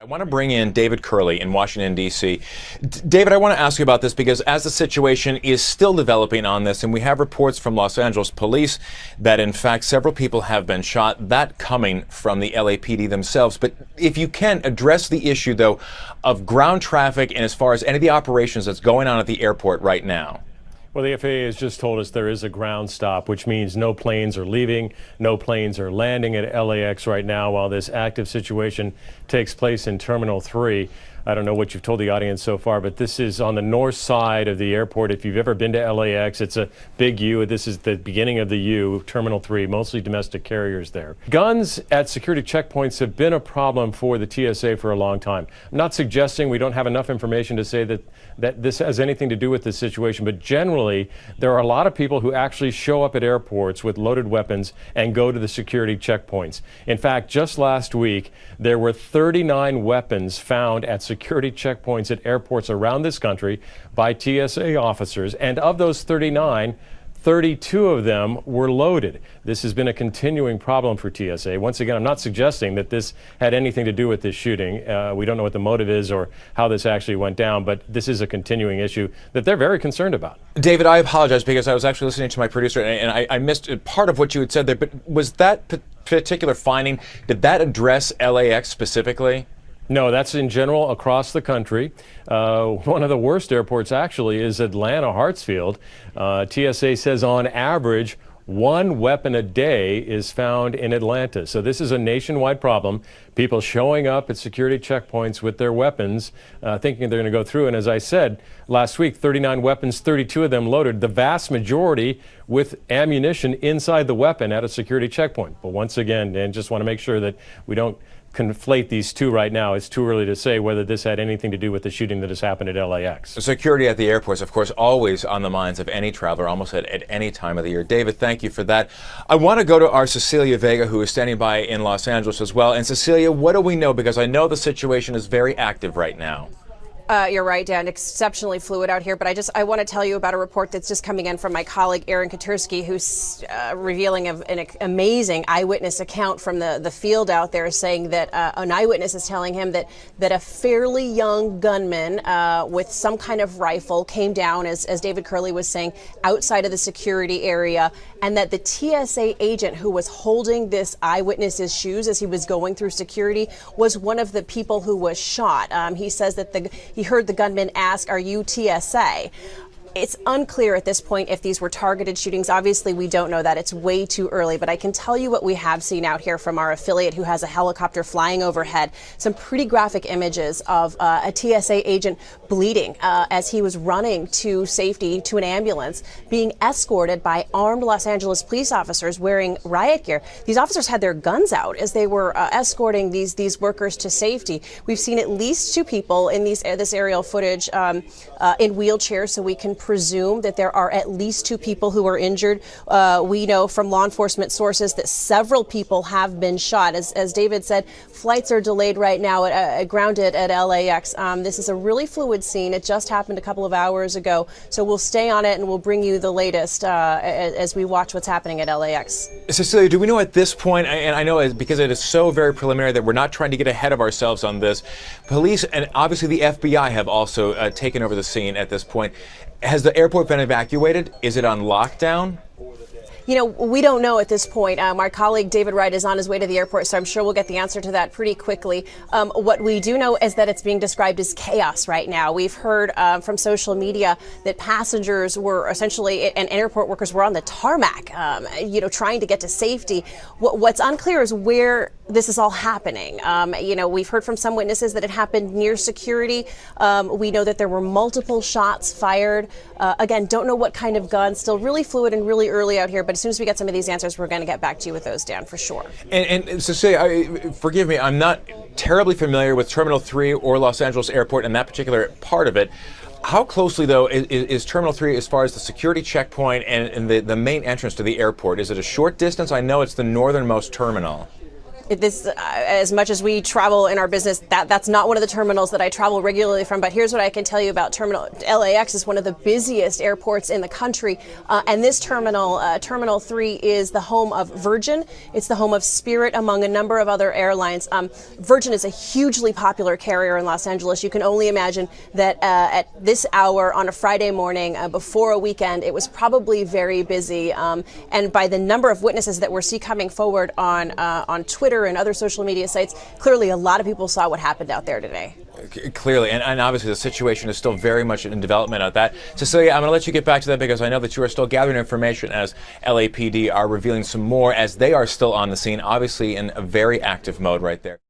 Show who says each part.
Speaker 1: I want to bring in David Curley in Washington, D.C. David, I want to ask you about this because as the situation is still developing on this, and we have reports from Los Angeles police that, in fact, several people have been shot, that coming from the LAPD themselves. But if you can address the issue, though, of ground traffic and as far as any of the operations that's going on at the airport right now.
Speaker 2: Well, the FAA has just told us there is a ground stop, which means no planes are leaving, no planes are landing at LAX right now while this active situation takes place in Terminal 3. I don't know what you've told the audience so far, but this is on the north side of the airport. If you've ever been to LAX, it's a big U. This is the beginning of the U, Terminal 3, mostly domestic carriers there. Guns at security checkpoints have been a problem for the TSA for a long time. I'm not suggesting we don't have enough information to say that this has anything to do with this situation, but generally, there are a lot of people who actually show up at airports with loaded weapons and go to the security checkpoints. In fact, just last week, there were 39 weapons found at security checkpoints at airports around this country by TSA officers, and of those 39, 32 of them were loaded. This has been a continuing problem for TSA. Once again, I'm not suggesting that this had anything to do with this shooting. We don't know what the motive is or how this actually went down, but this is a continuing issue that they're very concerned about.
Speaker 1: David, I apologize because I was actually listening to my producer and I missed part of what you had said there, but was that particular finding, did that address LAX specifically?
Speaker 2: No, that's in general across the country. One of the worst airports actually is Atlanta Hartsfield. TSA says on average, one weapon a day is found in Atlanta. So this is a nationwide problem. People showing up at security checkpoints with their weapons, thinking they're going to go through. And as I said last week, 39 weapons, 32 of them loaded, the vast majority with ammunition inside the weapon at a security checkpoint. But once again, Dan, just want to make sure that we don't conflate these two right now. It's too early to say whether this had anything to do with the shooting that has happened at LAX.
Speaker 1: Security at the airports, of course, always on the minds of any traveler, almost at any time of the year. David, thank you for that. I want to go to our Cecilia Vega, who is standing by in Los Angeles as well. And Cecilia, what do we know? Because I know the situation is very active right now.
Speaker 3: You're right, Dan. Exceptionally fluid out here. But I want to tell you about a report that's just coming in from my colleague, Aaron Katursky, who's revealing an amazing eyewitness account from the field out there, saying that an eyewitness is telling him that a fairly young gunman with some kind of rifle came down, as David Curley was saying, outside of the security area, and that the TSA agent who was holding this eyewitness's shoes as he was going through security was one of the people who was shot. He says that he heard the gunman ask, "Are you TSA?" It's unclear at this point if these were targeted shootings. Obviously, we don't know that. It's way too early. But I can tell you what we have seen out here from our affiliate who has a helicopter flying overhead. Some pretty graphic images of a TSA agent bleeding as he was running to safety to an ambulance, being escorted by armed Los Angeles police officers wearing riot gear. These officers had their guns out as they were escorting these workers to safety. We've seen at least two people in this aerial footage in wheelchairs, so we can presume that there are at least two people who are injured. We know from law enforcement sources that several people have been shot. As David said, flights are delayed right now, grounded at LAX. This is a really fluid scene. It just happened a couple of hours ago. So we'll stay on it and we'll bring you the latest as we watch what's happening at LAX.
Speaker 1: Cecilia, do we know at this point, and I know because it is so very preliminary that we're not trying to get ahead of ourselves on this, police and obviously the FBI have also taken over the scene at this point. Has the airport been evacuated? Is it on lockdown?
Speaker 3: You know, we don't know at this point. Our colleague David Wright is on his way to the airport, so I'm sure we'll get the answer to that pretty quickly. What we do know is that it's being described as chaos right now. We've heard from social media that passengers were essentially, and airport workers were on the tarmac, trying to get to safety. What's unclear is where this is all happening. We've heard from some witnesses that it happened near security. We know that there were multiple shots fired. Again, don't know what kind of gun. Still really fluid and really early out here, but as soon as we get some of these answers, we're going to get back to you with those, Dan, for sure.
Speaker 1: And Cecilia, forgive me, I'm not terribly familiar with Terminal 3 or Los Angeles Airport and that particular part of it. How closely, though, is Terminal 3 as far as the security checkpoint and the main entrance to the airport? Is it a short distance? I know it's the northernmost terminal.
Speaker 3: As much as we travel in our business, that's not one of the terminals that I travel regularly from. But here's what I can tell you about LAX is one of the busiest airports in the country, and this terminal, Terminal 3, is the home of Virgin. It's the home of Spirit, among a number of other airlines. Virgin is a hugely popular carrier in Los Angeles. You can only imagine that at this hour on a Friday morning before a weekend, it was probably very busy. And by the number of witnesses that we're seeing coming forward on Twitter and other social media sites, clearly a lot of people saw what happened out there today.
Speaker 1: Clearly, and obviously the situation is still very much in development out that. Cecilia, I'm going to let you get back to that because I know that you are still gathering information as LAPD are revealing some more as they are still on the scene, obviously in a very active mode right there.